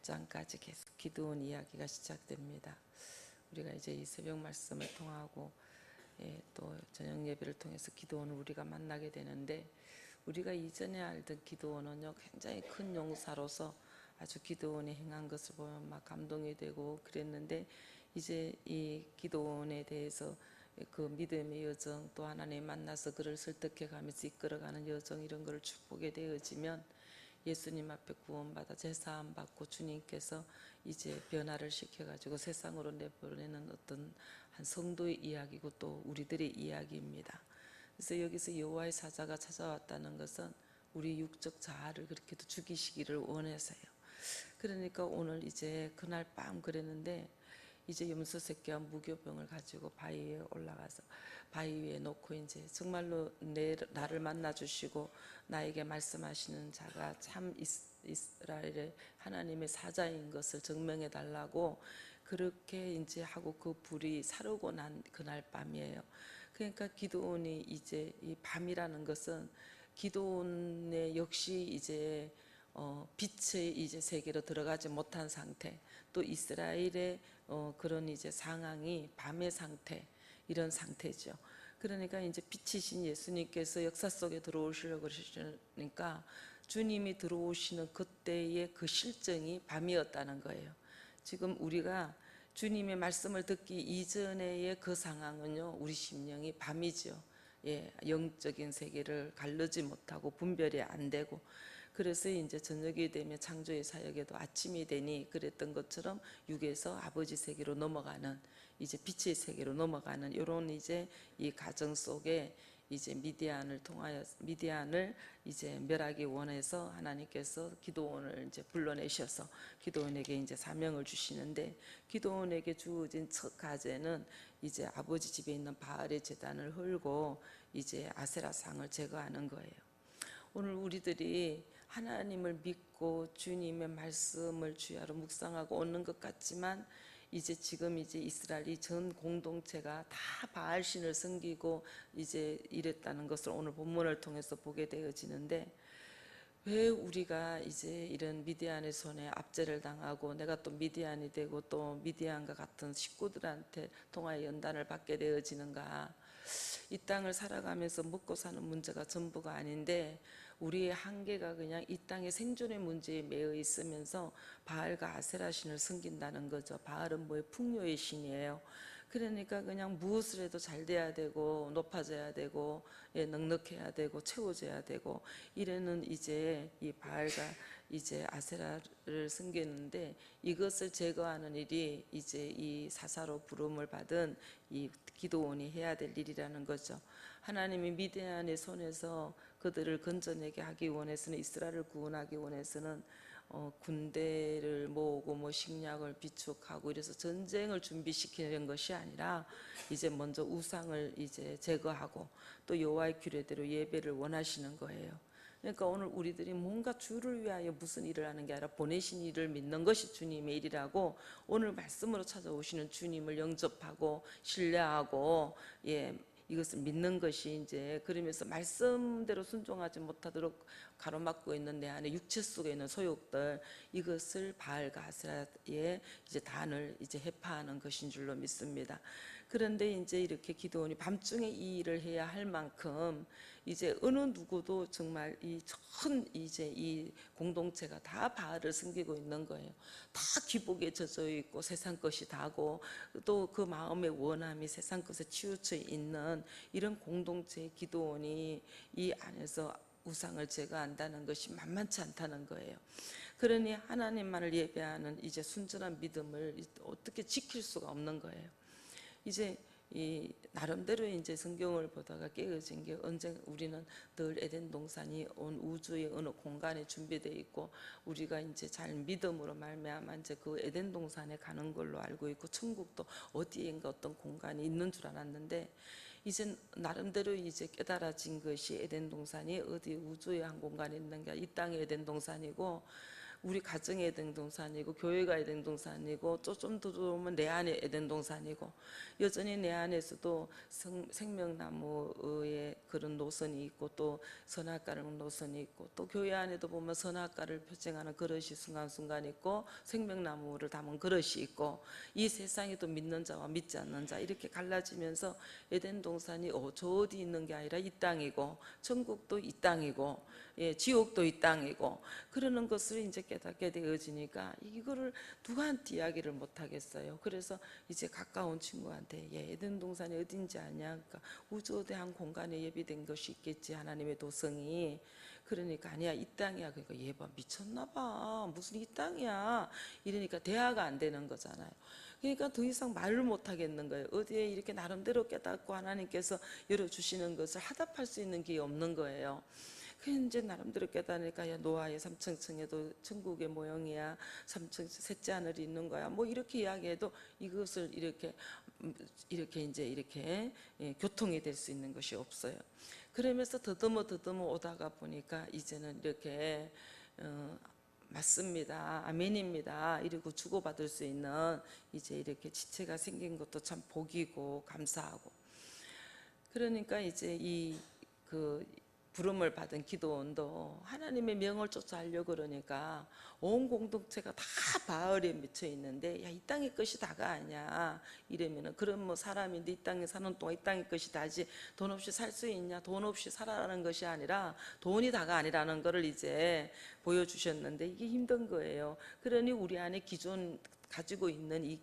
8장까지 계속 기도원 이야기가 시작됩니다. 우리가 이제 이 새벽 말씀을 통하고 또 저녁 예배를 통해서 기도원을 우리가 만나게 되는데, 우리가 이전에 알던 기도원은요 굉장히 큰 용사로서 아주 기도원이 행한 것을 보면 막 감동이 되고 그랬는데, 이제 이 기도원에 대해서 그 믿음의 여정, 또 하나님 만나서 그를 설득해가면서 이끌어가는 여정, 이런 것을 쭉 보게 되어지면 예수님 앞에 구원받아 제사함 받고 주님께서 이제 변화를 시켜가지고 세상으로 내보내는 어떤 한 성도의 이야기고 또 우리들의 이야기입니다. 그래서 여기서 여호와의 사자가 찾아왔다는 것은 우리 육적 자아를 그렇게도 죽이시기를 원해서요. 그러니까 오늘 이제 그날 밤 그랬는데, 이제 염소 새끼와 무교병을 가지고 바위 위에 올라가서 바위 위에 놓고 이제 정말로 나를 만나 주시고 나에게 말씀하시는 자가 참 이스라엘의 하나님의 사자인 것을 증명해 달라고 그렇게 이제 하고, 그 불이 사르고 난 그날 밤이에요. 그러니까 기드온이 이제 이 밤이라는 것은 기드온의 역시 이제 빛의 이제 세계로 들어가지 못한 상태, 또 이스라엘의 그런 이제 상황이 밤의 상태, 이런 상태죠. 그러니까 이제 빛이신 예수님께서 역사 속에 들어오시려고 그러시니까 주님이 들어오시는 그때의 그 실정이 밤이었다는 거예요. 지금 우리가 주님의 말씀을 듣기 이전의 그 상황은요, 우리 심령이 밤이죠. 영적인 세계를 가르지 못하고 분별이 안 되고, 그래서 이제 저녁이 되면 창조의 사역에도 아침이 되니 그랬던 것처럼 육에서 아버지 세계로 넘어가는, 이제 빛의 세계로 넘어가는 이런 이제 이 가정 속에 이제 미디안을 이제 멸하기 원해서 하나님께서 기드온을 이제 불러내셔서 기드온에게 이제 사명을 주시는데, 기드온에게 주어진 첫 과제는 이제 아버지 집에 있는 바알의 제단을 헐고 이제 아세라상을 제거하는 거예요. 오늘 우리들이 하나님을 믿고 주님의 말씀을 주야로 묵상하고 오는 것 같지만, 이제 지금 이제 이스라엘이 전 공동체가 다 바알신을 섬기고 이제 이랬다는 것을 오늘 본문을 통해서 보게 되어지는데, 왜 우리가 이제 이런 미디안의 손에 압제를 당하고 내가 또 미디안이 되고 또 미디안과 같은 식구들한테 통화의 연단을 받게 되어지는가? 이 땅을 살아가면서 먹고 사는 문제가 전부가 아닌데, 우리의 한계가 그냥 이 땅의 생존의 문제에 매여 있으면서 바알과 아세라 신을 섬긴다는 거죠. 바알은 뭐예요? 풍요의 신이에요. 그러니까 그냥 무엇을 해도 잘 돼야 되고 높아져야 되고 넉넉해야 되고 채워져야 되고 이래는 이제 이 바알과 이제 아세라를 섬기는데, 이것을 제거하는 일이 이제 이 사사로 부름을 받은 이 기드온이 해야 될 일이라는 거죠. 하나님이 미디안의 손에서 그들을 건져내게 하기 원해서는, 이스라엘을 구원하기 원해서는 군대를 모으고 뭐 식량을 비축하고 이래서 전쟁을 준비시키는 것이 아니라 이제 먼저 우상을 이제 제거하고 또 여호와의 규례대로 예배를 원하시는 거예요. 그러니까 오늘 우리들이 뭔가 주를 위하여 무슨 일을 하는 게 아니라 보내신 일을 믿는 것이 주님의 일이라고, 오늘 말씀으로 찾아오시는 주님을 영접하고 신뢰하고 이것을 믿는 것이 이제, 그러면서 말씀대로 순종하지 못하도록 가로막고 있는 내 안에 육체 속에 있는 소욕들, 이것을 바알과 아세라의 이제 단을 이제 해파하는 것인 줄로 믿습니다. 그런데 이제 이렇게 기드온이 밤중에 이 일을 해야 할 만큼 이제 어느 누구도 정말 이 전 이제 이 공동체가 다 바알을 섬기고 있는 거예요. 다 기복에 젖어 있고 세상 것이 다고 또 그 마음의 원함이 세상 것에 치우쳐 있는 이런 공동체의 기드온이 이 안에서 우상을 제거한다는 것이 만만치 않다는 거예요. 그러니 하나님만을 예배하는 이제 순전한 믿음을 어떻게 지킬 수가 없는 거예요. 이제 이 나름대로 이제 성경을 보다가 깨어진 게, 언제 우리는 늘 에덴 동산이 온 우주의 어느 공간에 준비되어 있고 우리가 이제 잘 믿음으로 말미암아 이제 그 에덴 동산에 가는 걸로 알고 있고, 천국도 어디엔가 어떤 공간이 있는 줄 알았는데, 이제 나름대로 이제 깨달아진 것이 에덴 동산이 어디 우주의 한 공간에 있는 게 이 땅의 에덴 동산이고, 우리 가정의 에덴 동산이고 교회가 에덴 동산이고 또 좀 더 들어오면 내 안에 에덴 동산이고 여전히 내 안에서도 생명나무의 그런 노선이 있고 또 선악과라는 노선이 있고 또 교회 안에도 보면 선악과를 표징하는 그릇이 순간순간 있고 생명나무를 담은 그릇이 있고 이 세상에 또 믿는 자와 믿지 않는 자 이렇게 갈라지면서 에덴 동산이 저 어디 있는 게 아니라 이 땅이고 천국도 이 땅이고 예, 지옥도 이 땅이고 그러는 것을 이제 깨닫게 되어지니까 이거를 누구한테 이야기를 못 하겠어요. 그래서 이제 가까운 친구한테 에덴 동산이 어딘지 아냐? 그러니까 우주대한 공간에 예비된 것이 있겠지 하나님의 도성이. 그러니까 아니야 이 땅이야. 그러니까 얘 봐 미쳤나 봐 무슨 이 땅이야 이러니까 대화가 안 되는 거잖아요. 그러니까 더 이상 말을 못 하겠는 거예요. 어디에 이렇게 나름대로 깨닫고 하나님께서 열어주시는 것을 하답할 수 있는 게 없는 거예요. 그 이제 나름대로 깨달으니까 야 노아의 삼층층에도 천국의 모형이야. 삼층 셋째 하늘이 있는 거야. 뭐 이렇게 이야기해도 이것을 이렇게 이제 이렇게 교통이 될 수 있는 것이 없어요. 그러면서 더듬어 오다가 보니까 이제는 이렇게 맞습니다. 아멘입니다. 이러고 주고받을 수 있는 이제 이렇게 지체가 생긴 것도 참 복이고 감사하고. 그러니까 이제 그 부름을 받은 기도원도 하나님의 명을 쫓아하려고 그러니까 온 공동체가 다 바알에 미쳐 있는데 야 이 땅의 것이 다가 아니야 이러면은 그럼 뭐 사람인데 이 땅에 사는 동안 이 땅의 것이 다지 돈 없이 살 수 있냐 돈 없이 살아라는 것이 아니라 돈이 다가 아니라는 것을 이제 보여주셨는데 이게 힘든 거예요. 그러니 우리 안에 기존 가지고 있는 이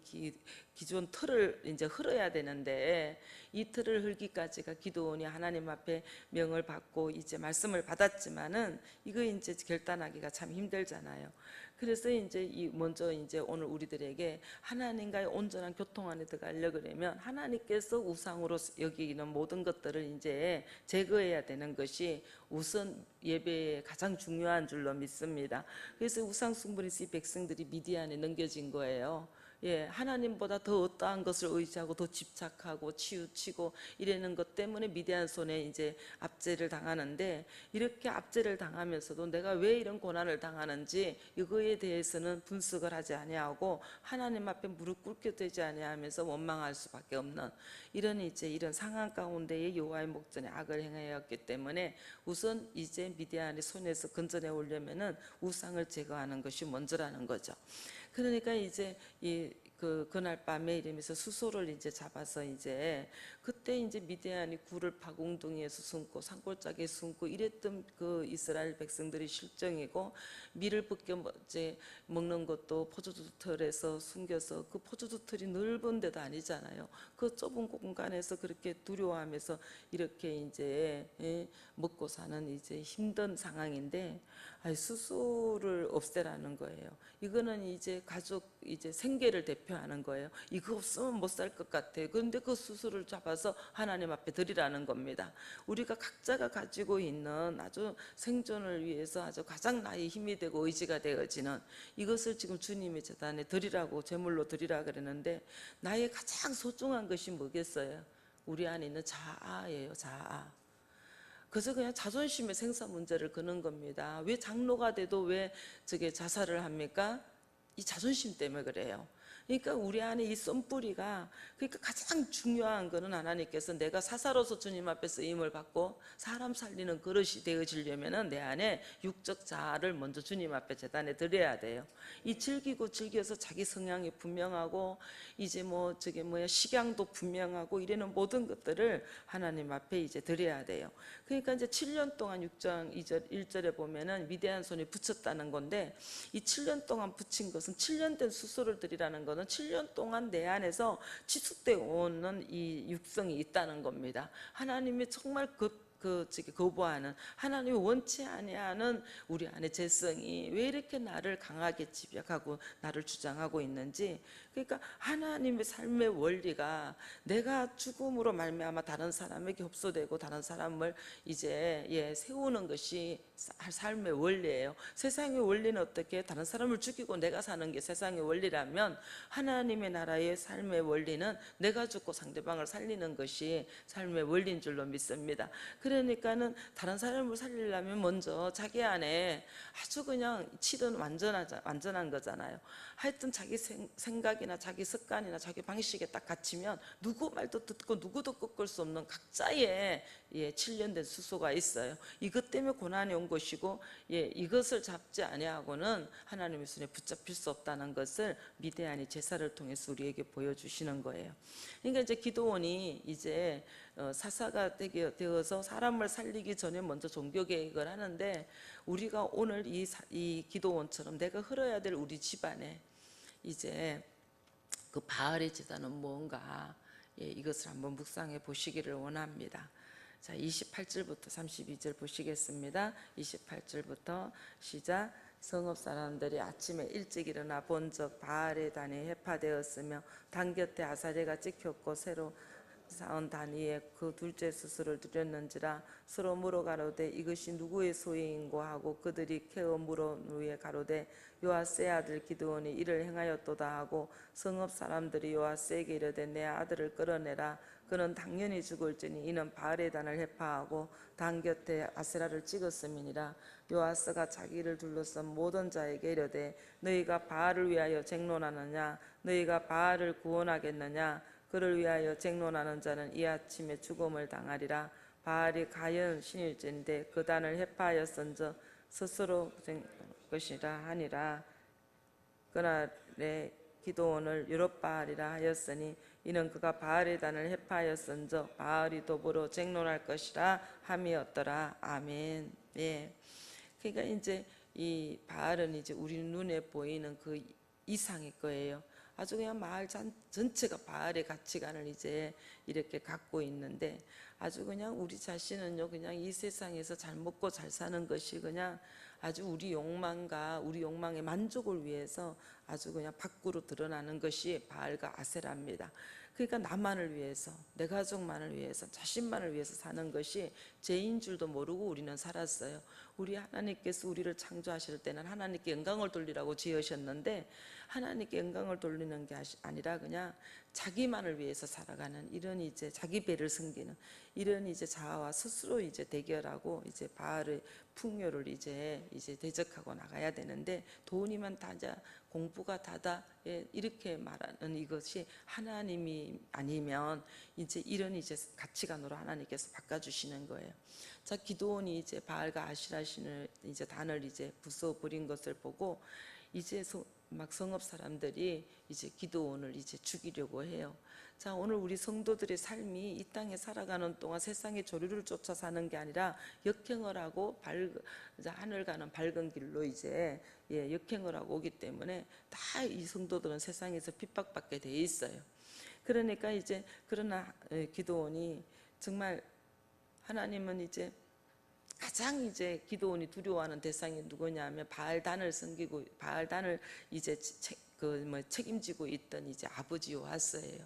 기존 틀을 이제 흘어야 되는데 이 틀을 흘기까지가 기도원이 하나님 앞에 명을 받고 이제 말씀을 받았지만은 이거 이제 결단하기가 참 힘들잖아요. 그래서 이제 먼저 이제 오늘 우리들에게 하나님과의 온전한 교통 안에 들어가려 그러면 하나님께서 우상으로 여기는 모든 것들을 이제 제거해야 되는 것이 우선 예배의 가장 중요한 줄로 믿습니다. 그래서 우상 숭배에서 이 백성들이 미디안에 넘겨진 거예요. 예, 하나님보다 더 어떠한 것을 의지하고 더 집착하고 치우치고 이러는 것 때문에 미디안 손에 이제 압제를 당하는데 이렇게 압제를 당하면서도 내가 왜 이런 고난을 당하는지 이거에 대해서는 분석을 하지 아니하고 하나님 앞에 무릎 꿇게 되지 아니하면서 원망할 수밖에 없는 이런 상황 가운데에 여호와의 목전에 악을 행하였기 때문에 우선 이제 미디안의 손에서 건져내 오려면은 우상을 제거하는 것이 먼저라는 거죠. 그러니까 이제 그날 밤에 이러면서 수소를 이제 잡아서 이제 그때 이제 미디안이 굴을 파고 웅덩이에서 숨고 산골짜기에 숨고 이랬던 그 이스라엘 백성들이 실정이고 밀을 벗겨 이제 먹는 것도 포도주 틀에서 숨겨서 그 포도주 틀이 넓은 데도 아니잖아요. 그 좁은 공간에서 그렇게 두려워하면서 이렇게 이제 먹고 사는 이제 힘든 상황인데 수소를 없애라는 거예요. 이거는 이제 가족 이제 생계를 대표하는 거예요. 이거 없으면 못 살 것 같아. 그런데 그 수소를 잡아서 하나님 앞에 드리라는 겁니다. 우리가 각자가 가지고 있는 아주 생존을 위해서 아주 가장 나의 힘이 되고 의지가 되어지는 이것을 지금 주님의 제단에 드리라고 제물로 드리라 그러는데 나의 가장 소중한 것이 뭐겠어요? 우리 안에 있는 자아예요. 자아. 그래서 그냥 자존심의 생사 문제를 거는 겁니다. 왜 장로가 돼도 왜 저게 자살을 합니까? 이 자존심 때문에 그래요. 그러니까 우리 안에 이 쏜뿌리가 그러니까 가장 중요한 거는 하나님께서 내가 사사로서 주님 앞에 쓰임을 받고 사람 살리는 그릇이 되어지려면은 내 안에 육적 자아를 먼저 주님 앞에 제단에 드려야 돼요. 이 즐겨서 자기 성향이 분명하고 이제 뭐 저게 뭐야 식양도 분명하고 이러는 모든 것들을 하나님 앞에 이제 드려야 돼요. 그러니까 이제 7년 동안 6장 2절 1절에 보면은 미디안 손에 붙였다는 건데 이 7년 동안 붙인 것은 7년 된 수소를 드리라는 거는 7년 동안 내 안에서 치솟되어 오는 이 육성이 있다는 겁니다. 하나님이 정말 거부하는 하나님이 원치 아니하는 우리 안의 재성이 왜 이렇게 나를 강하게 집약하고 나를 주장하고 있는지 그러니까 하나님의 삶의 원리가 내가 죽음으로 말미암아 다른 사람에게 흡수되고 다른 사람을 이제 세우는 것이 삶의 원리예요. 세상의 원리는 어떻게 다른 사람을 죽이고 내가 사는 게 세상의 원리라면 하나님의 나라의 삶의 원리는 내가 죽고 상대방을 살리는 것이 삶의 원리인 줄로 믿습니다. 그러니까는 다른 사람을 살리려면 먼저 자기 안에 아주 그냥 칠은 완전한 거잖아요. 하여튼 자기 생각이나 자기 습관이나 자기 방식에 딱 갇히면 누구 말도 듣고 누구도 꺾을 수 없는 각자의 칠련된 수소가 있어요. 이것 때문에 고난이 온 것이고 이것을 잡지 아니하고는 하나님의 손에 붙잡힐 수 없다는 것을 미디안이 제사를 통해서 우리에게 보여주시는 거예요. 그러니까 이제 기도원이 이제 사사가 되어서 사람을 살리기 전에 먼저 종교 개혁을 하는데, 우리가 오늘 이 기도원처럼 내가 흘러야 될 우리 집안에 이제 그 바알의 제사는 뭔가, 이것을 한번 묵상해 보시기를 원합니다. 자, 28절부터 32절 보시겠습니다. 28절부터 시작. 성읍 사람들이 아침에 일찍 일어나 본적 바알의 단이 해파되었으며 단 곁에 아사레가 찍혔고 새로 쌓은 단 위에 그 둘째 수술을 드렸는지라 서로 물어 가로되 이것이 누구의 소유인고 하고 그들이 캐어 물어 위에 가로되 요아스의 아들 기드온이 이를 행하였도다 하고 성읍 사람들이 요아스에게 이르되 내 아들을 끌어내라 그는 당연히 죽을지니 이는 바알의 단을 해파하고 단 곁에 아세라를 찍었음이니라. 요아스가 자기를 둘러싼 모든 자에게 이르되 너희가 바알을 위하여 쟁론하느냐 너희가 바알을 구원하겠느냐 그를 위하여 쟁론하는 자는 이 아침에 죽음을 당하리라. 바알이 가연 신일진데 그 단을 해파하였은즉 스스로 것이라 하니라. 그날에 기도원을 유럽바알이라 하였으니 이는 그가 바알의 단을 해파하였은즉 바알이 더불어 쟁론할 것이라 함이었더라. 아멘. 예. 그러니까 이제 이 바알은 이제 우리 눈에 보이는 그 이상일 거예요. 아주 그냥 마을 전체가 바알의 가치관을 이제 이렇게 갖고 있는데, 아주 그냥 우리 자신은요 그냥 이 세상에서 잘 먹고 잘 사는 것이 그냥 아주 우리 욕망과 우리 욕망의 만족을 위해서 아주 그냥 밖으로 드러나는 것이 바알과 아세라입니다. 그러니까 나만을 위해서, 내 가족만을 위해서, 자신만을 위해서 사는 것이 죄인 줄도 모르고 우리는 살았어요. 우리 하나님께서 우리를 창조하실 때는 하나님께 영광을 돌리라고 지으셨는데, 하나님께 영광을 돌리는 게 아니라 그냥 자기만을 위해서 살아가는 이런 이제 자기 배를 섬기는 이런 이제 자아와 스스로 이제 대결하고 이제 바알의 풍요를 이제 대적하고 나가야 되는데, 돈이면 다자 공부가 다다 이렇게 말하는 이것이 하나님이 아니면 이제 이런 이제 가치관으로 하나님께서 바꿔주시는 거예요. 자, 기드온이 이제 바알과 아시라 신을 이제 단을 이제 부숴버린 것을 보고 이제 막 성읍 사람들이 이제 기드온을 이제 죽이려고 해요. 자, 오늘 우리 성도들의 삶이 이 땅에 살아가는 동안 세상의 조류를 쫓아 사는 게 아니라 역행을 하고 하늘 가는 밝은 길로 이제 역행을 하고 오기 때문에 다 이 성도들은 세상에서 핍박받게 돼 있어요. 그러니까 이제 그러나 기드온이 정말 하나님은 이제 가장 이제 기드온이 두려워하는 대상이 누구냐면 바알단을 섬기고 바알단을 이제 책임지고 있던 이제 아버지 요아스예요.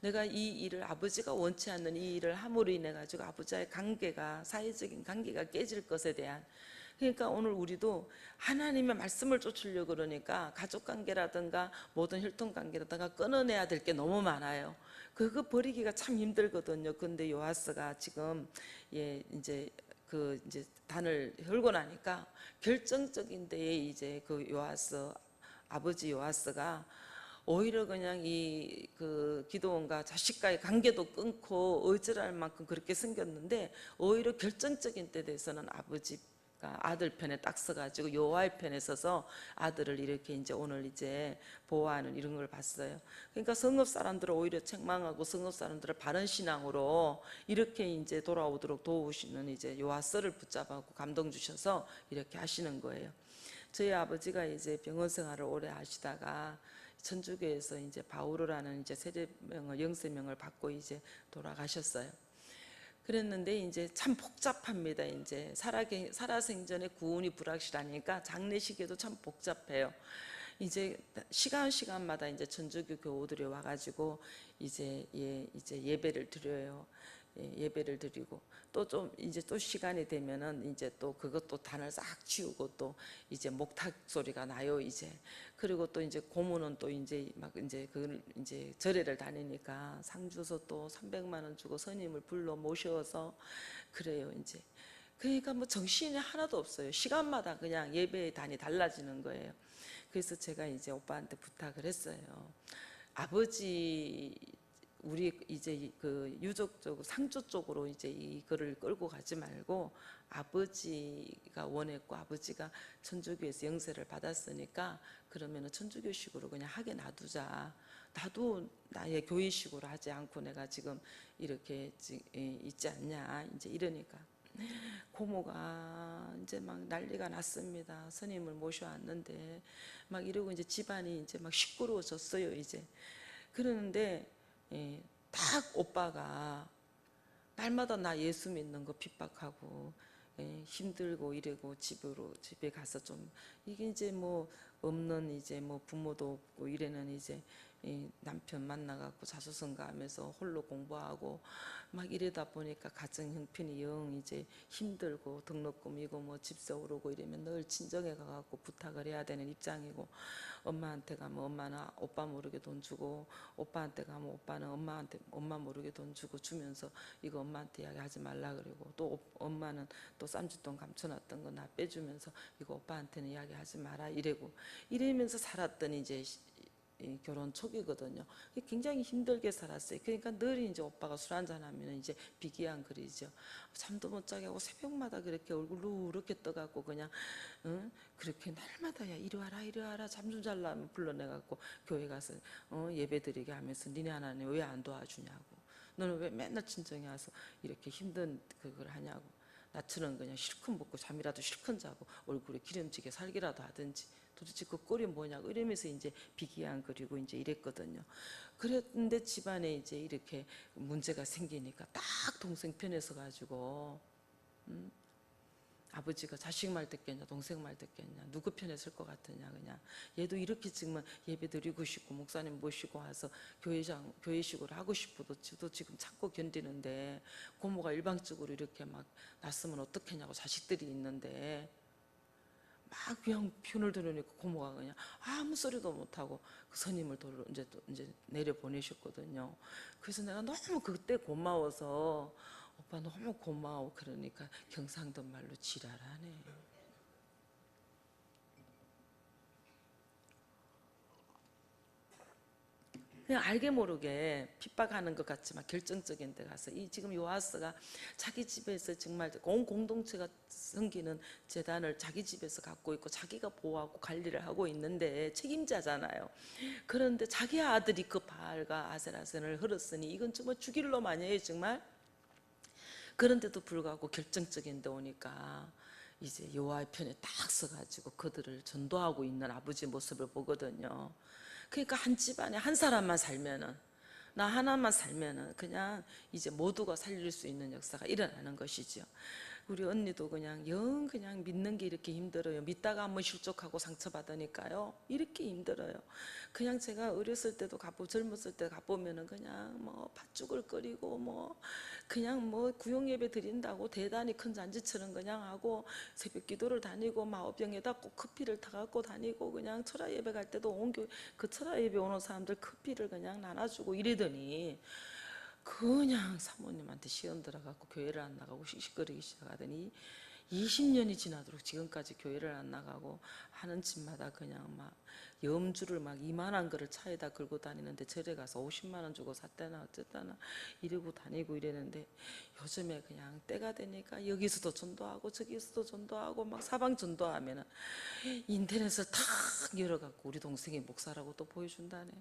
내가 이 일을 아버지가 원치 않는 이 일을 함으로 인해 가지고 아버지와의 관계가 사회적인 관계가 깨질 것에 대한, 그러니까 오늘 우리도 하나님의 말씀을 쫓으려고 그러니까 가족관계라든가 모든 혈통관계라든가 끊어내야 될 게 너무 많아요. 그거 버리기가 참 힘들거든요. 근데 요아스가 지금 이제 이제 단을 헐고 나니까 결정적인 데에 이제 그 요아스 아버지 요아스가 오히려 그냥 그 기드온과 자식과의 관계도 끊고 어찌할 만큼 그렇게 생겼는데, 오히려 결정적인 때 돼서는 아버지가 아들 편에 딱 서가지고 여호와의 편에 서서 아들을 이렇게 이제 오늘 이제 보호하는 이런 걸 봤어요. 그러니까 성읍 사람들을 오히려 책망하고 성읍 사람들을 바른 신앙으로 이렇게 이제 돌아오도록 도우시는 이제 요아스를 붙잡고 감동 주셔서 이렇게 하시는 거예요. 저희 아버지가 이제 병원 생활을 오래 하시다가 천주교에서 이제 바오르라는 이제 세례명을 영세명을 받고 이제 돌아가셨어요. 그랬는데 이제 참 복잡합니다. 이제 살아생전에 구원이 불확실하니까 장례식에도 참 복잡해요. 이제 시간마다 이제 천주교 교우들이 와가지고 이제 예배를 드려요. 예배를 드리고 또 좀 이제 또 시간이 되면은 이제 또 그것도 단을 싹 치우고 또 이제 목탁 소리가 나요 이제. 그리고 또 이제 고모는 또 이제 막 이제 그 이제 절에를 다니니까 상 주서 또 300만 원 주고 스님을 불러 모셔서 그래요 이제. 그러니까 뭐 정신이 하나도 없어요. 시간마다 그냥 예배의 단이 달라지는 거예요. 그래서 제가 이제 오빠한테 부탁을 했어요. 아버지 우리 이제 그 유족 쪽 상조 쪽으로 이제 이거를 끌고 가지 말고 아버지가 원했고 아버지가 천주교에서 영세를 받았으니까 그러면은 천주교식으로 그냥 하게 놔두자. 나도 나의 교회식으로 하지 않고 내가 지금 이렇게 있지 않냐 이제 이러니까 고모가 이제 막 난리가 났습니다. 스님을 모셔왔는데 막 이러고 이제 집안이 이제 막 시끄러워졌어요 이제. 그러는데 딱 오빠가 날마다 나 예수 믿는 거 핍박하고 힘들고 이러고 집에 가서 좀 이게 이제 뭐 없는 이제 뭐 부모도 없고 이래는 이제 남편 만나갖고 자수성가 하면서 홀로 공부하고 막 이러다 보니까 가정 형편이 영 이제 힘들고 등록금이고 뭐 집세 오르고 이러면 늘 친정에 가갖고 부탁을 해야 되는 입장이고 엄마한테 가면 엄마는 오빠 모르게 돈 주고 오빠한테 가면 오빠는 엄마한테 엄마 모르게 돈 주고 주면서 이거 엄마한테 이야기하지 말라 그러고 또 엄마는 또 쌈짓돈 감춰놨던 거 나 빼주면서 이거 오빠한테는 이야기하지 마라 이러면서 살았던 이제 결혼 초기거든요. 굉장히 힘들게 살았어요. 그러니까 늘 이제 오빠가 술 한잔 하면 이제 비기한 그리죠. 잠도 못 자게 하고 새벽마다 그렇게 얼굴 누렇게 떠갖고 그냥 응? 그렇게 날마다 야 이리 와라 잠 좀 잘라면 불러내갖고 교회 가서 예배 드리게 하면서 니네 하나님 왜 안 도와주냐고. 너는 왜 맨날 친정에 와서 이렇게 힘든 그걸 하냐고. 나처럼 그냥 실컷 먹고 잠이라도 실컷 자고 얼굴에 기름지게 살기라도 하든지 도대체 그 꼴이 뭐냐고 이러면서 이제 비기한 그리고 이제 이랬거든요. 그랬는데 집안에 이제 이렇게 문제가 생기니까 딱 동생 편에 서 가지고 아버지가 자식 말 듣겠냐 동생 말 듣겠냐 누구 편에 설 것 같으냐 그냥 얘도 이렇게 지금 예배 드리고 싶고 목사님 모시고 와서 교회식으로 하고 싶어도 저도 지금 참고 견디는데 고모가 일방적으로 이렇게 막 났으면 어떡하냐고 자식들이 있는데 막 그냥 편을 들으니까 고모가 그냥 아무 소리도 못하고 그 스님을 이제 내려 보내셨거든요. 그래서 내가 너무 그때 고마워서 오빠 너무 고마워 그러니까 경상도 말로 지랄하네. 그냥 알게 모르게 핍박하는 것 같지만 결정적인 데 가서 이 지금 요하스가 자기 집에서 정말 온 공동체가 섬기는 재단을 자기 집에서 갖고 있고 자기가 보호하고 관리를 하고 있는데 책임자잖아요. 그런데 자기 아들이 그 바알과 아세라센을 흘렀으니 이건 정말 죽일 놈 아니에요 정말. 그런데도 불구하고 결정적인 데 오니까 이제 여호와의 편에 딱 서가지고 그들을 전도하고 있는 아버지 모습을 보거든요. 그러니까 한 집안에 한 사람만 살면은 나 하나만 살면은 그냥 이제 모두가 살릴 수 있는 역사가 일어나는 것이죠. 우리 언니도 그냥 믿는 게 이렇게 힘들어요. 믿다가 한번 실족하고 상처받으니까요. 이렇게 힘들어요. 그냥 제가 어렸을 때도 젊었을 때 가보면은 그냥 뭐 팥죽을 끓이고 뭐 그냥 뭐 구용예배 드린다고 대단히 큰 잔치처럼 그냥 하고 새벽 기도를 다니고 마법병에다 꼭 커피를 타갖고 다니고 그냥 철야 예배 갈 때도 온 교회 그 철야 예배 오는 사람들 커피를 그냥 나눠주고 이러더니 그냥 사모님한테 시험 들어갖고 교회를 안 나가고 씩씩거리기 시작하더니 20년이 지나도록 지금까지 교회를 안 나가고 하는 집마다 그냥 막 염주를 막 이만한 거를 차에다 걸고 다니는데 절에 가서 50만 원 주고 샀다나 어쨌다나 이러고 다니고 이랬는데 요즘에 그냥 때가 되니까 여기서도 전도하고 저기서도 전도하고 막 사방 전도하면은 인터넷을 탁 열어갖고 우리 동생이 목사라고 또 보여준다네.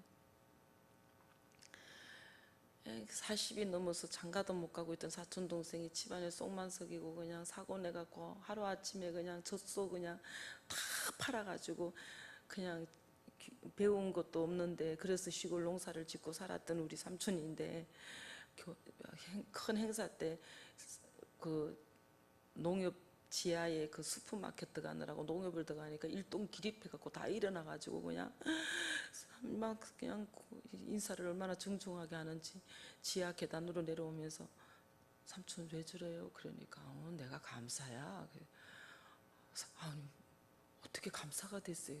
40이 넘어서 장가도 못 가고 있던 사촌 동생이 집안에 쏙만 썩이고 그냥 사고 내갖고 하루아침에 그냥 젖소 그냥 다 팔아가지고 그냥 배운 것도 없는데 그래서 시골 농사를 짓고 살았던 우리 삼촌인데 큰 행사 때 그 농협 지하에 그 슈퍼마켓 들어가느라고 농협을 들어가니까 일동 기립해갖고 다 일어나가지고 그냥 막 그냥 인사를 얼마나 정중하게 하는지 지하 계단으로 내려오면서 삼촌 왜 저래요? 그러니까 내가 감사야. 아니 어떻게 감사가 됐어요?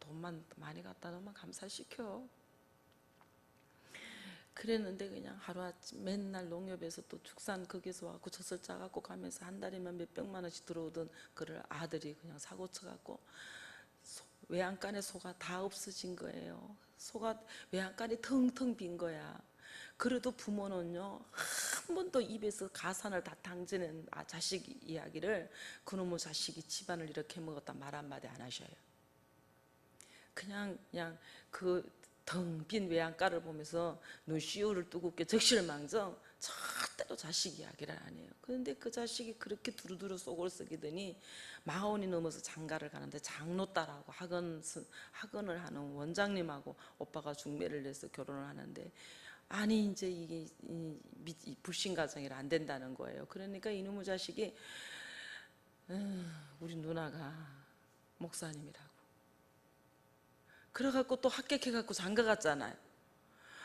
돈만 많이 갖다 놓으면 감사시켜. 그랬는데 그냥 하루아침 맨날 농협에서 또 축산 거기서 와갖고 젖을 짜갖고 가면서 한 달이면 몇백만 원씩 들어오던 그를 아들이 그냥 사고 쳐갖고 외양간에 소가 다 없어진 거예요. 소가 외양간이 텅텅 빈 거야. 그래도 부모는요 한 번도 입에서 가산을 다 당지는 자식 이야기를 그놈의 자식이 집안을 이렇게 먹었다 말 한마디 안 하셔요. 그냥 그 텅 빈 외양간을 보면서 눈시울을 뜨겁게 적실망정 절대로 자식 이야기를 안 해요. 그런데 그 자식이 그렇게 두루두루 속을 썩이더니 마흔이 넘어서 장가를 가는데 장로 딸하고 학원을 하는 원장님하고 오빠가 중매를 내서 결혼을 하는데 아니 이제 이게 이 불신 가정이라 안 된다는 거예요. 그러니까 이놈의 자식이 우리 누나가 목사님이라고 그래갖고 또 합격해갖고 장가 갔잖아요.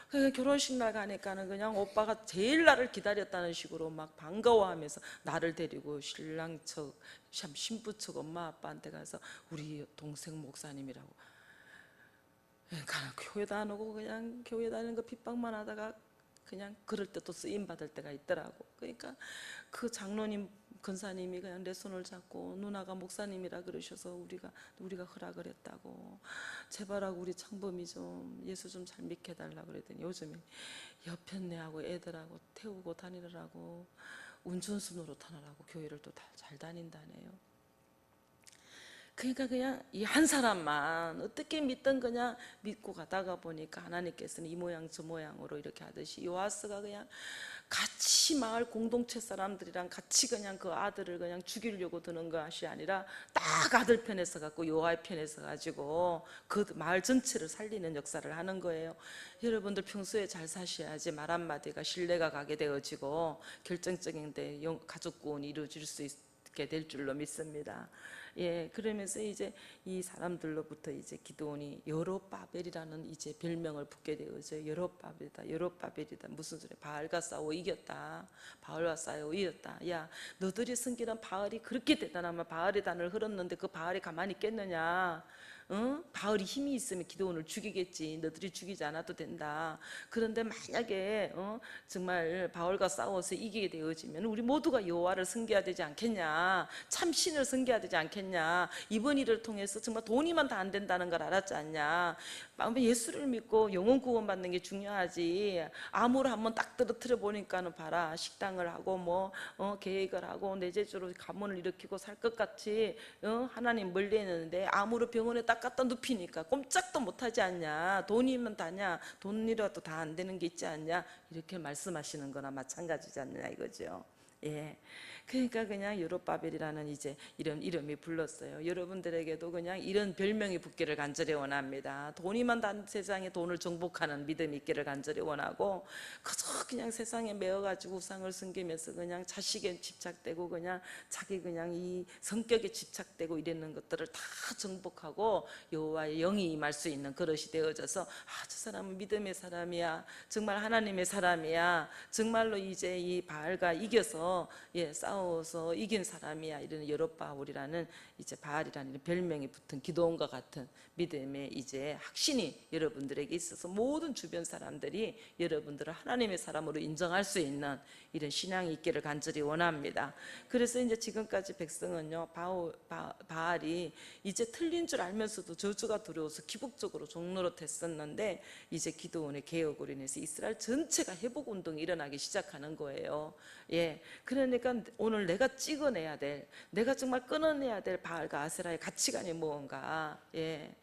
그러니까 결혼식 날 가니까는 그냥 오빠가 제일 나를 기다렸다는 식으로 막 반가워하면서 나를 데리고 신랑 척, 참 신부 척 엄마 아빠한테 가서 우리 동생 목사님이라고. 그러니까 교회도 안 오고 그냥 교회 다니는 거 핍박만 하다가 그냥 그럴 때 또 쓰임 받을 때가 있더라고. 그러니까 그 장로님 권사님이 그냥 내 손을 잡고 누나가 목사님이라 그러셔서 우리가 허락을 했다고. 제발하고 우리 창범이 좀 예수 좀 잘 믿게 해달라 그랬더니 요즘에 옆에 내하고 애들하고 태우고 다니느라고 운전수 노릇하느라고 교회를 또 잘 다닌다네요. 그러니까 그냥 이 한 사람만 어떻게 믿든 그냥 믿고 가다가 보니까 하나님께서는 이 모양 저 모양으로 이렇게 하듯이 요아스가 그냥 같이 마을 공동체 사람들이랑 같이 그냥 그 아들을 그냥 죽이려고 드는 것이 아니라 딱 아들 편에 서갖고 요아의 편에 서가지고 그 마을 전체를 살리는 역사를 하는 거예요. 여러분들 평소에 잘 사셔야지 말 한마디가 신뢰가 가게 되어지고 결정적인 데 가족 구원이 이루어질 수 있게 될 줄로 믿습니다. 예, 그러면서 이제 이 사람들로부터 이제 기드온이 여롯바벨이라는 이제 별명을 붙게 되어져. 여롯바벨이다. 무슨 소리야? 바알과 싸워 이겼다. 바알과 싸워 이겼다. 야, 너들이 섬기는 바알이 그렇게 대단하면 바알의 단을 흘렀는데 그 바알이 가만히 있겠느냐? 응? 바알이 힘이 있으면 기드온을 죽이겠지. 너들이 죽이지 않아도 된다. 그런데 만약에 정말 바알과 싸워서 이기게 되어지면 우리 모두가 여호와를 섬겨야 되지 않겠냐? 참 신을 섬겨야 되지 않겠냐? 이번 일을 통해서 정말 돈이면 다 안 된다는 걸 알았지 않냐? 예수를 믿고 영혼 구원 받는 게 중요하지. 암호를 한번 딱 떨어뜨려 보니까는 봐라, 식당을 하고 뭐 계획을 하고 내재적으로 가문을 일으키고 살 것 같이 하나님 멀리 했는데 암호로 병원에 딱 갖다 눕히니까 꼼짝도 못하지 않냐? 돈이면 다냐? 돈이라도 다 안 되는 게 있지 않냐? 이렇게 말씀하시는 거나 마찬가지지 않냐 이거죠. 예. 그러니까 그냥 여롯바벨이라는 이제 이런 이름이 불렀어요. 여러분들에게도 그냥 이런 별명이 붙기를 간절히 원합니다. 돈이만 단 세상에 돈을 정복하는 믿음이 있기를 간절히 원하고 그저 그냥 세상에 매어가지고 우상을 섬기면서 그냥 자식에 집착되고 그냥 자기 그냥 이 성격에 집착되고 이러는 것들을 다 정복하고 여호와의 영이 임할 수 있는 그릇이 되어져서 저 사람은 믿음의 사람이야. 정말 하나님의 사람이야. 정말로 이제 이 바알과 이겨서 싸워서 이긴 사람이야. 이런 여롯바울이라는 이제 바알이라는 별명이 붙은 기드온과 같은 믿음의 이제 확신이 여러분들에게 있어서 모든 주변 사람들이 여러분들을 하나님의 사람으로 인정할 수 있는 이런 신앙이 있기를 간절히 원합니다. 그래서 이제 지금까지 백성은요 바알이 이제 틀린 줄 알면서도 저주가 두려워서 기복적으로 종노릇했었는데 이제 기드온의 개혁으로 인해서 이스라엘 전체가 회복 운동이 일어나기 시작하는 거예요. 예, 그러니까 오늘 내가 찍어내야 될, 내가 정말 끊어내야 될 바알과 아세라의 가치관이 무언가. 예,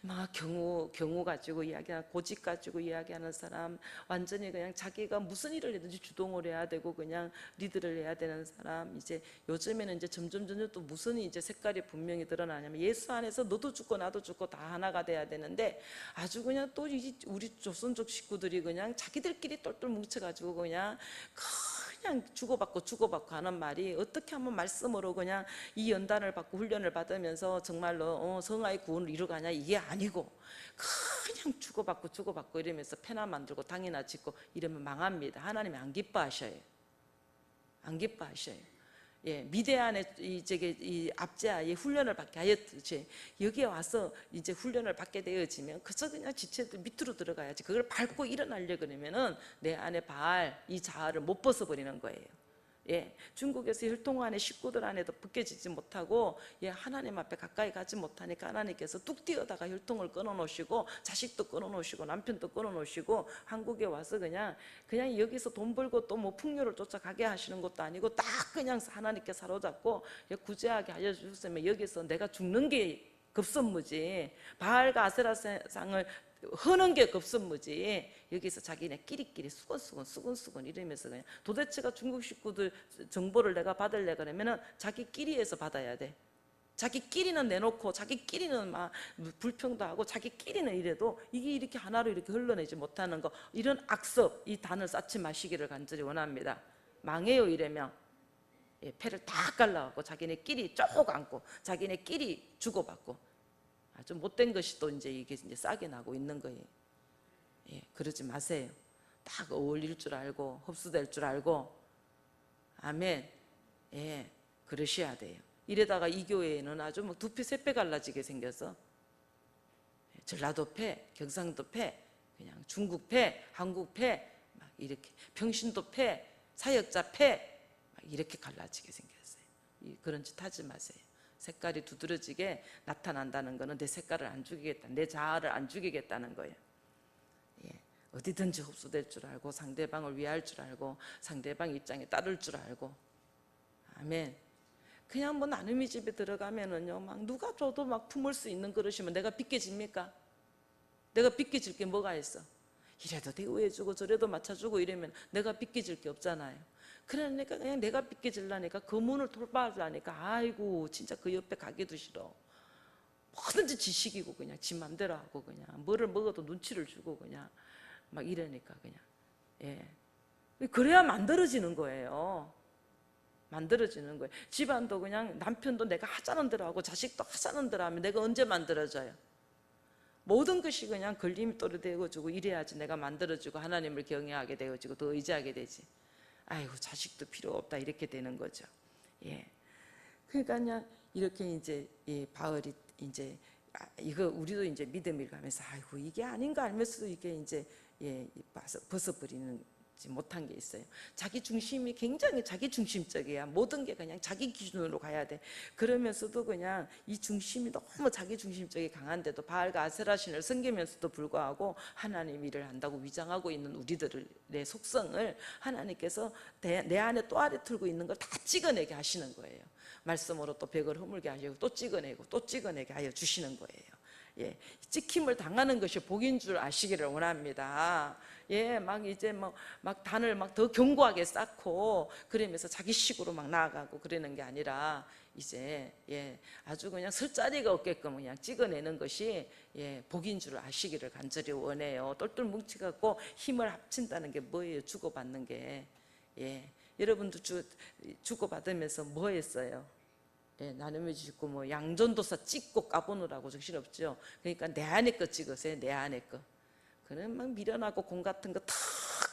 막 경우 가지고 이야기하는, 고집 가지고 이야기하는 사람, 완전히 그냥 자기가 무슨 일을 해든지 주동을 해야 되고 그냥 리드를 해야 되는 사람. 이제 요즘에는 이제 점점 또 무슨 이제 색깔이 분명히 드러나냐면 예수 안에서 너도 죽고 나도 죽고 다 하나가 돼야 되는데 아주 그냥 또 우리 조선족 식구들이 그냥 자기들끼리 똘똘 뭉쳐가지고 그냥 주고받고 주고받고 하는 말이 어떻게 하면 말씀으로 그냥 이 연단을 받고 훈련을 받으면서 정말로 성화의 구원을 이루가냐 이게 아니고 그냥 주고받고 주고받고 이러면서 패나 만들고 당이나 짓고 이러면 망합니다. 하나님이 안 기뻐하셔요. 안 기뻐하셔요. 예, 미대안에 이 압제하에 훈련을 받게 하였듯이 여기에 와서 이제 훈련을 받게 되어지면 그저 그냥 지체 밑으로 들어가야지. 그걸 밟고 일어나려 그러면은 내 안에 이 자아를 못 벗어버리는 거예요. 예, 중국에서 혈통 안에 식구들 안에도 벗겨지지 못하고, 예, 하나님 앞에 가까이 가지 못하니까 하나님께서 뚝 뛰어다가 혈통을 끊어 놓으시고 자식도 끊어 놓으시고 남편도 끊어 놓으시고 한국에 와서 그냥 여기서 돈 벌고 또 뭐 풍요를 쫓아가게 하시는 것도 아니고 딱 그냥 하나님께 사로잡고 구제하게 하여 주셨으면 여기서 내가 죽는 게 급선무지, 바알과 아세라상을 허는 게 급선무지, 여기서 자기네 끼리끼리 수건수건 이러면서 그냥 도대체가 중국 식구들 정보를 내가 받으려 그러면은 자기끼리에서 받아야 돼. 자기끼리는 내놓고 자기끼리는 막 불평도 자기끼리는 이래도 이게 이렇게 하나로 이렇게 흘러내지 못하는 거, 이런 악섭, 이 단을 쌓지 마시기를 간절히 원합니다. 망해요 이러면. 예, 패를 다 갈라갖고 자기네끼리 쪼고 앉고 자기네끼리 주고받고 아주 못된 것이 또 이게 싹이 나고 있는 거예요. 예, 그러지 마세요. 딱 어울릴 줄 알고 흡수될 줄 알고, 아멘. 예, 그러셔야 돼요. 이래다가 이 교회에는 아주 뭐 두 배, 세 배 갈라지게 생겨서 전라도 패, 경상도 패, 그냥 중국 패, 한국 패, 막 이렇게 평신도 패, 사역자 패, 막 이렇게 갈라지게 생겼어요. 그런 짓 하지 마세요. 색깔이 두드러지게 나타난다는 것은 내 색깔을 안 죽이겠다, 내 자아를 안 죽이겠다는 거예요. 예, 어디든지 흡수될 줄 알고 상대방을 위할 줄 알고 상대방 입장에 따를 줄 알고, 아멘. 그냥 뭐 나눔의 집에 들어가면은요, 막 누가 줘도 막 품을 수 있는 그릇이면 내가 비껴집니까? 내가 비껴질 게 뭐가 있어? 이래도 대우해주고 저래도 맞춰주고 이러면 내가 비껴질 게 없잖아요. 그러니까 그냥 내가 비껴질라니까, 그 문을 돌파하려니까 아이고 진짜 그 옆에 가기도 싫어. 뭐든지 지식이고 그냥 지 맘대로 하고 그냥 뭐를 먹어도 눈치를 주고 그냥 막 이러니까 그냥, 예, 그래야 만들어지는 거예요. 만들어지는 거예요. 집안도 그냥 남편도 내가 하자는 대로 하고 자식도 하자는 대로 하면 내가 언제 만들어져요? 모든 것이 그냥 걸림이 또래되어지고 이래야지 내가 만들어지고 하나님을 경외하게 되어지고 더 의지하게 되지. 아이고 자식도 필요 없다 이렇게 되는 거죠. 예. 그러니까 그냥 이렇게 이제 바울이 이제 이거 우리도 이제 믿음을 가면서 아이고 이게 아닌가 알면서도 이게 이제 벗어버리는 못한 게 있어요. 자기 중심이 굉장히 자기 중심적이야. 모든 게 그냥 자기 기준으로 가야 돼. 그러면서도 그냥 이 중심이 너무 자기 중심적이 강한데도 바알과 아세라 신을 섬기면서도 불구하고 하나님 일을 한다고 위장하고 있는 우리들의 속성을 하나님께서 내 안에 또 아래 틀고 있는 걸 다 찍어내게 하시는 거예요. 말씀으로 또 벽을 허물게 하시고 또 찍어내고 또 찍어내게 하여 주시는 거예요. 예, 찍힘을 당하는 것이 복인 줄 아시기를 원합니다. 예, 막 이제 막 단을 막 더 견고하게 쌓고 그러면서 자기 식으로 막 나아가고 그러는 게 아니라 이제 아주 그냥 설 자리가 없게끔 그냥 찍어내는 것이 복인 줄 아시기를 간절히 원해요. 똘똘 뭉치갖고 힘을 합친다는 게 뭐예요? 주고받는 게. 여러분도 주고받으면서 뭐 했어요? 나눔해 주시고 뭐 양전도사 찍고 까보느라고 정신없죠. 그러니까 내 안에 거 찍으세요. 내 안에 거. 그는 막 미련하고 공 같은 거 탁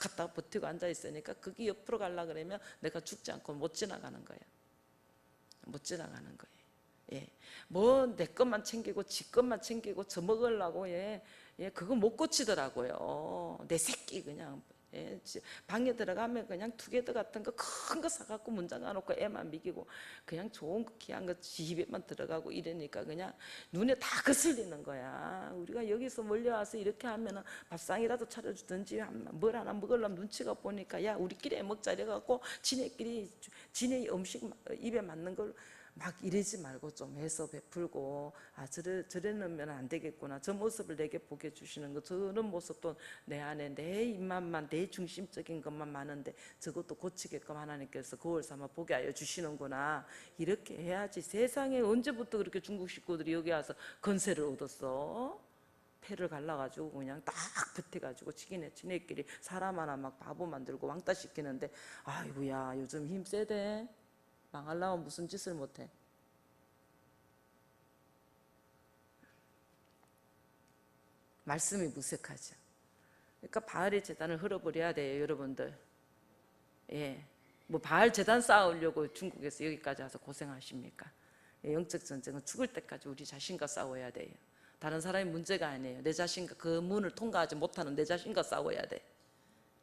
갖다 버티고 앉아 있으니까 거기 옆으로 가려 그러면 내가 죽지 않고 못 지나가는 거예요. 못 지나가는 거예요. 뭐 내 것만 챙기고 지 것만 챙기고 저 먹으려고 그거 못 고치더라고요. 내 새끼 그냥. 방에 들어가면 그냥 투게더 같은 거 큰 거 사갖고 문장 가놓고 애만 먹이고 그냥 좋은 거 귀한 거 집에만 들어가고 이러니까 그냥 눈에 다 거슬리는 거야. 우리가 여기서 몰려와서 이렇게 하면은 밥상이라도 차려주든지 뭘 하나 먹으려면 눈치가 보니까 야 우리끼리 먹자 이래갖고 지네끼리 지네 음식 입에 맞는 걸 막 이러지 말고 좀 해서 베풀고 저래 놓으면 안 되겠구나. 저 모습을 내게 보게 해주시는 거, 저런 모습도 내 안에 내 입맛만 내 중심적인 것만 많은데 저것도 고치게끔 하나님께서 거울 삼아 보게 하여 주시는구나. 이렇게 해야지. 세상에 언제부터 그렇게 중국 식구들이 여기 와서 건세를 얻었어? 패를 갈라가지고 그냥 딱 버텨가지고 지네끼리 사람 하나 막 바보 만들고 왕따 시키는데 아이고야 요즘 힘 세대. 망하려면 무슨 짓을 못해. 말씀이 무색하죠. 그러니까 바알의 제단을 흘어버려야 돼요, 여러분들. 뭐 바알 재단 쌓으려고 중국에서 여기까지 와서 고생하십니까? 영적 전쟁은 죽을 때까지 우리 자신과 싸워야 돼요. 다른 사람이 문제가 아니에요. 내 자신과 그 문을 통과하지 못하는 내 자신과 싸워야 돼.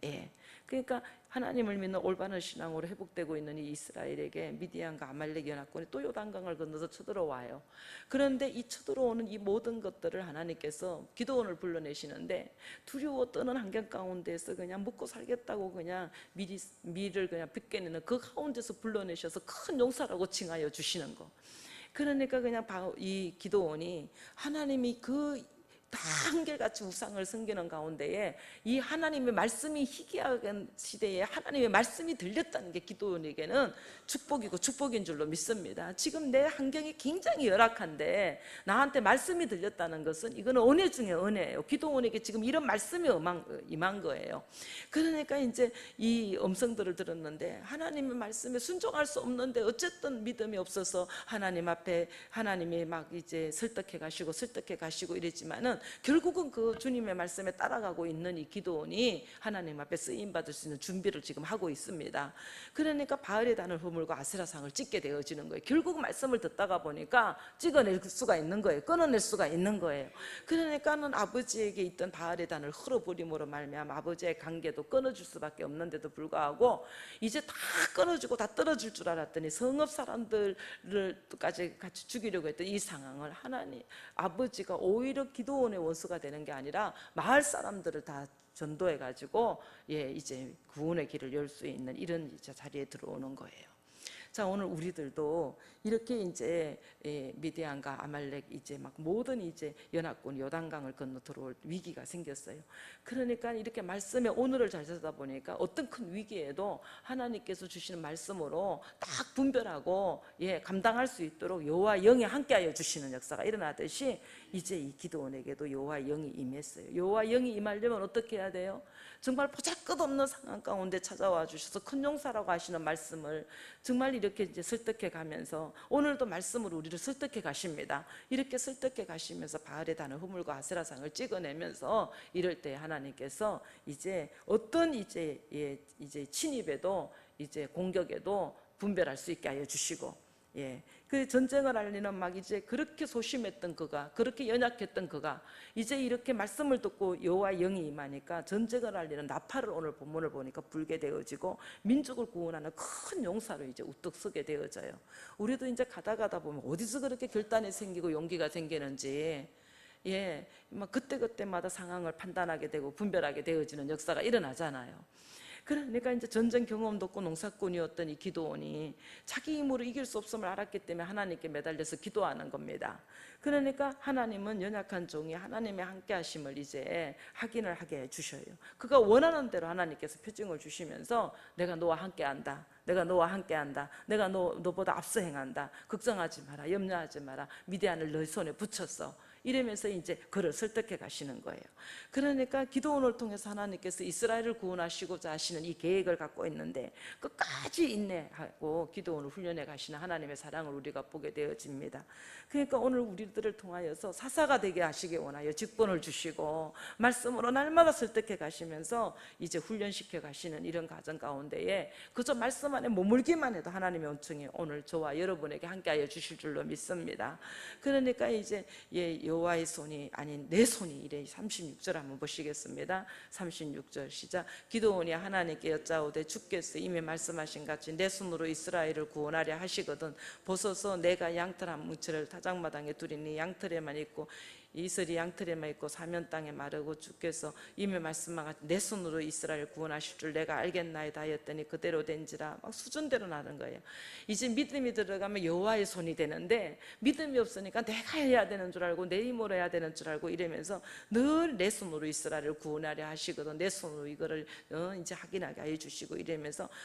예. 그러니까 하나님을 믿는 올바른 신앙으로 회복되고 있는 이 이스라엘에게 미디안과 아말렉 연합군이 또 요단강을 건너서 쳐들어와요. 그런데 이 쳐들어오는 이 모든 것들을 하나님께서 기드온을 불러내시는데 두려워 떠는 환경 가운데서 그냥 먹고 살겠다고 그냥 밀을 그냥 빗겨내는 그 가운데서 불러내셔서 큰 용사라고 칭하여 주시는 거. 그러니까 그냥 이 기드온이 하나님이 그 다 한결같이 우상을 섬기는 가운데에 이 하나님의 말씀이 희귀한 시대에 하나님의 말씀이 들렸다는 게 기드온에게는 축복이고 축복인 줄로 믿습니다. 지금 내 환경이 굉장히 열악한데 나한테 말씀이 들렸다는 것은 이거는 은혜 중에 은혜예요. 기드온에게 지금 이런 말씀이 임한 거예요. 그러니까 이제 이 음성들을 들었는데 하나님의 말씀에 순종할 수 없는데 어쨌든 믿음이 없어서 하나님 앞에 하나님이 막 이제 설득해 가시고 이랬지만은 결국은 그 주님의 말씀에 따라가고 있는 이 기드온이 하나님 앞에 쓰임 받을 수 있는 준비를 지금 하고 있습니다. 그러니까 바알의 단을 허물고 아세라상을 찍게 되어지는 거예요. 결국 말씀을 듣다가 보니까 찍어낼 수가 있는 거예요. 끊어낼 수가 있는 거예요. 그러니까는 아버지에게 있던 바알의 단을 흘어버림으로 말미암아 아버지의 관계도 끊어줄 수밖에 없는데도 불구하고 이제 다 끊어주고 다 떨어질 줄 알았더니 성읍 사람들을까지 같이 죽이려고 했던 이 상황을 하나님 아버지가 오히려 기드온의 원수가 되는 게 아니라 마을 사람들을 다 전도해 가지고 이제 구원의 길을 열 수 있는 이런 이제 자리에 들어오는 거예요. 자, 오늘 우리들도 이렇게 이제 미디안과 아말렉 이제 막 모든 이제 연합군 요단강을 건너 들어올 위기가 생겼어요. 그러니까 이렇게 말씀에 오늘을 잘 듣다 보니까 어떤 큰 위기에도 하나님께서 주시는 말씀으로 딱 분별하고 감당할 수 있도록 여호와 영이 함께하여 주시는 역사가 일어나듯이 이제 이 기드온에게도 여호와 영이 임했어요. 여호와 영이 임하려면 어떻게 해야 돼요? 정말 보잘것없는 상황 가운데 찾아와 주셔서 큰 용사라고 하시는 말씀을 정말 이렇게 이제 설득해 가면서 오늘도 말씀으로 우리를 설득해 가십니다. 이렇게 설득해 가시면서 바알의 단을 허물고 아세라상을 찍어내면서 이럴 때 하나님께서 이제 어떤 이제 침입에도 이제 공격에도 분별할 수 있게 하여 주시고 그 전쟁을 알리는 막 이제 그렇게 소심했던 그가 그렇게 연약했던 그가 이제 이렇게 말씀을 듣고 여호와 영이 임하니까 전쟁을 알리는 나팔을 오늘 본문을 보니까 불게 되어지고 민족을 구원하는 큰 용사로 이제 우뚝 서게 되어져요. 우리도 이제 가다 보면 어디서 그렇게 결단이 생기고 용기가 생기는지 막 그때마다 상황을 판단하게 되고 분별하게 되어지는 역사가 일어나잖아요. 그러니까 이제 전쟁 경험도 없고 농사꾼이었던 이 기드온이 자기 힘으로 이길 수 없음을 알았기 때문에 하나님께 매달려서 기도하는 겁니다. 그러니까 하나님은 연약한 종이 하나님의 함께 하심을 이제 확인을 하게 해주셔요. 그가 원하는 대로 하나님께서 표징을 주시면서 내가 너와 함께 한다. 내가 너와 함께 한다. 내가 너보다 앞서 행한다. 걱정하지 마라. 염려하지 마라. 미디안을 너희 손에 붙였어. 이러면서 이제 그를 설득해 가시는 거예요. 그러니까 기드온을 통해서 하나님께서 이스라엘을 구원하시고자 하시는 이 계획을 갖고 있는데 끝까지 인내하고 기드온을 훈련해 가시는 하나님의 사랑을 우리가 보게 되어집니다. 그러니까 오늘 우리들을 통하여서 사사가 되게 하시기 원하여 직분을 주시고 말씀으로 날마다 설득해 가시면서 이제 훈련시켜 가시는 이런 과정 가운데에 그저 말씀 안에 머물기만 해도 하나님의 은총이 오늘 저와 여러분에게 함께하여 주실 줄로 믿습니다. 그러니까 이제 여호와의 손이 아닌 내 손이 이래. 36절 한번 보시겠습니다. 36절 시작. 기드온이 하나님께 여짜오되 주께서 이미 말씀하신 같이 내 손으로 이스라엘을 구원하려 하시거든 보소서 내가 양털 한 뭉치를 타작마당에 두리니 양털에만 있고 이슬이 양털에만 있고 사면 땅에 마르고 주께서 이미 말씀한 같이 내 손으로 이스라엘 구원하실 줄 내가 알겠나이다 하였더니 그대로 된지라. 막 수준대로 나는 거예요. 이제 믿음이 들어가면 여호와의 손이 되는데 믿음이 없으니까 내가 해야 되는 줄 알고 내 힘으로 해야 되는 줄 알고 이러면서 늘 내 손으로 이스라엘을 구원하려 하시거든 내 손으로 이거를 이제 확인하게 해주시고 이러면서